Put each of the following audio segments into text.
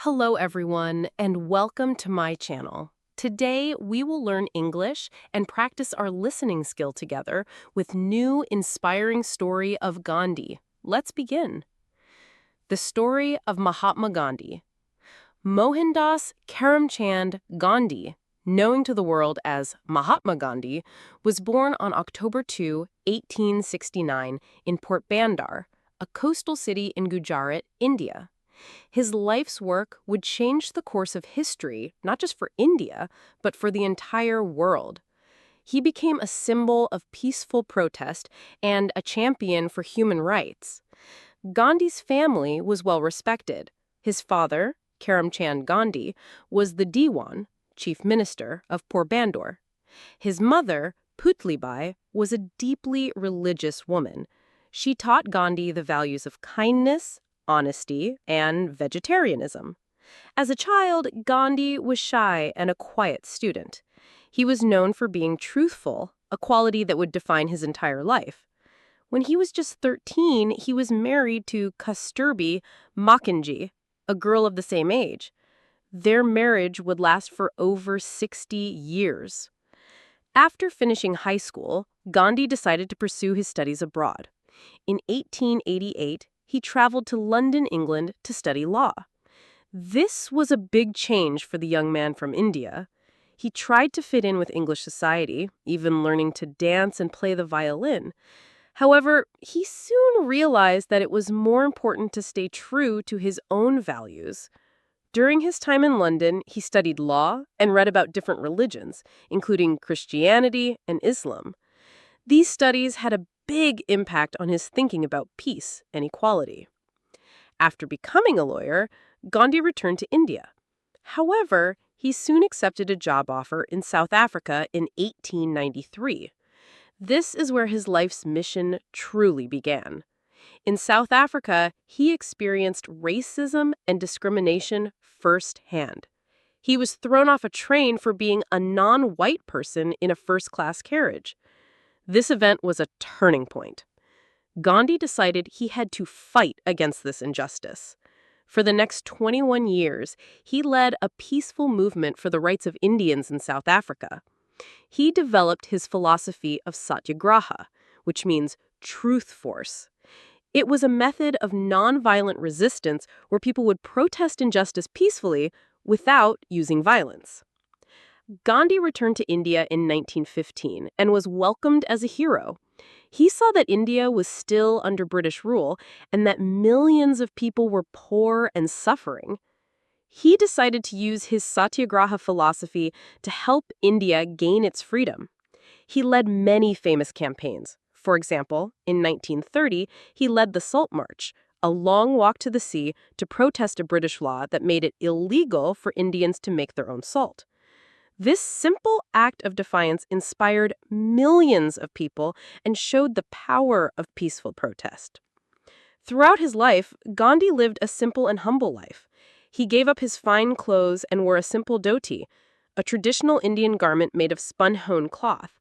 Hello, everyone, and welcome to my channel. Today, we will learn English and practice our listening skill together with new inspiring story of Gandhi. Let's begin. The story of Mahatma Gandhi. Mohandas Karamchand Gandhi, known to the world as Mahatma Gandhi, was born on October 2, 1869, in Port Bandar, a coastal city in Gujarat, India. His life's work would change the course of history, not just for India, but for the entire world. He became a symbol of peaceful protest and a champion for human rights. Gandhi's family was well respected. His father, Karamchand Gandhi, was the Diwan, chief minister of Porbandar. His mother, Putlibai, was a deeply religious woman. She taught Gandhi the values of kindness, honesty, and vegetarianism. As a child, Gandhi was shy and a quiet student. He was known for being truthful, a quality that would define his entire life. When he was just 13, he was married to Kasturbi Makanji, a girl of the same age. Their marriage would last for over 60 years. After finishing high school, Gandhi decided to pursue his studies abroad. In 1888, he traveled to London, England, to study law. This was a big change for the young man from India. He tried to fit in with English society, even learning to dance and play the violin. However, he soon realized that it was more important to stay true to his own values. During his time in London, he studied law and read about different religions, including Christianity and Islam. These studies had a big impact on his thinking about peace and equality. After becoming a lawyer, Gandhi returned to India. However, he soon accepted a job offer in South Africa in 1893. This is where his life's mission truly began. In South Africa, he experienced racism and discrimination firsthand. He was thrown off a train for being a non-white person in a first-class carriage. This event was a turning point. Gandhi decided he had to fight against this injustice. For the next 21 years, he led a peaceful movement for the rights of Indians in South Africa. He developed his philosophy of Satyagraha, which means truth force. It was a method of nonviolent resistance where people would protest injustice peacefully without using violence. Gandhi returned to India in 1915 and was welcomed as a hero. He saw that India was still under British rule and that millions of people were poor and suffering. He decided to use his Satyagraha philosophy to help India gain its freedom. He led many famous campaigns. For example, in 1930, he led the Salt March, a long walk to the sea to protest a British law that made it illegal for Indians to make their own salt. This simple act of defiance inspired millions of people and showed the power of peaceful protest. Throughout his life, Gandhi lived a simple and humble life. He gave up his fine clothes and wore a simple dhoti, a traditional Indian garment made of spun-hone cloth.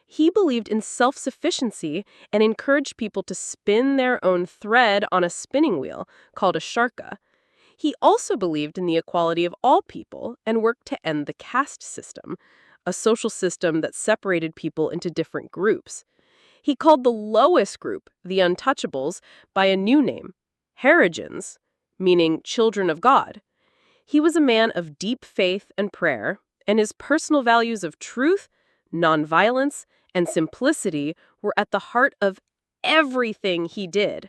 He believed in self-sufficiency and encouraged people to spin their own thread on a spinning wheel called a sharka. He also believed in the equality of all people and worked to end the caste system, a social system that separated people into different groups. He called the lowest group, the untouchables, by a new name, Harijans, meaning children of God. He was a man of deep faith and prayer, and his personal values of truth, nonviolence, and simplicity were at the heart of everything he did.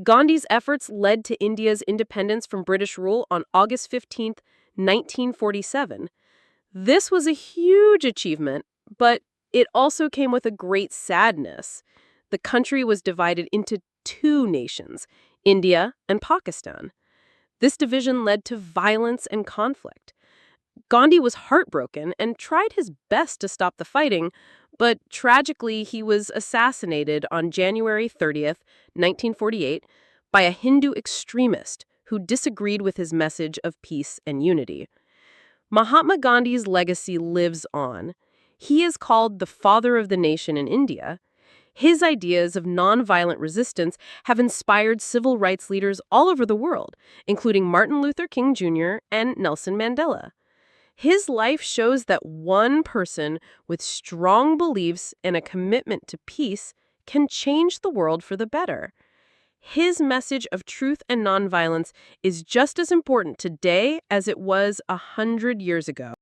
Gandhi's efforts led to India's independence from British rule on August 15, 1947. This was a huge achievement, but it also came with a great sadness. The country was divided into two nations, India and Pakistan. This division led to violence and conflict. Gandhi was heartbroken and tried his best to stop the fighting, but tragically he was assassinated on January 30th, 1948, by a Hindu extremist who disagreed with his message of peace and unity. Mahatma Gandhi's legacy lives on. He is called the father of the nation in India. His ideas of nonviolent resistance have inspired civil rights leaders all over the world, including Martin Luther King Jr. and Nelson Mandela. His life shows that one person with strong beliefs and a commitment to peace can change the world for the better. His message of truth and nonviolence is just as important today as it was 100 years ago.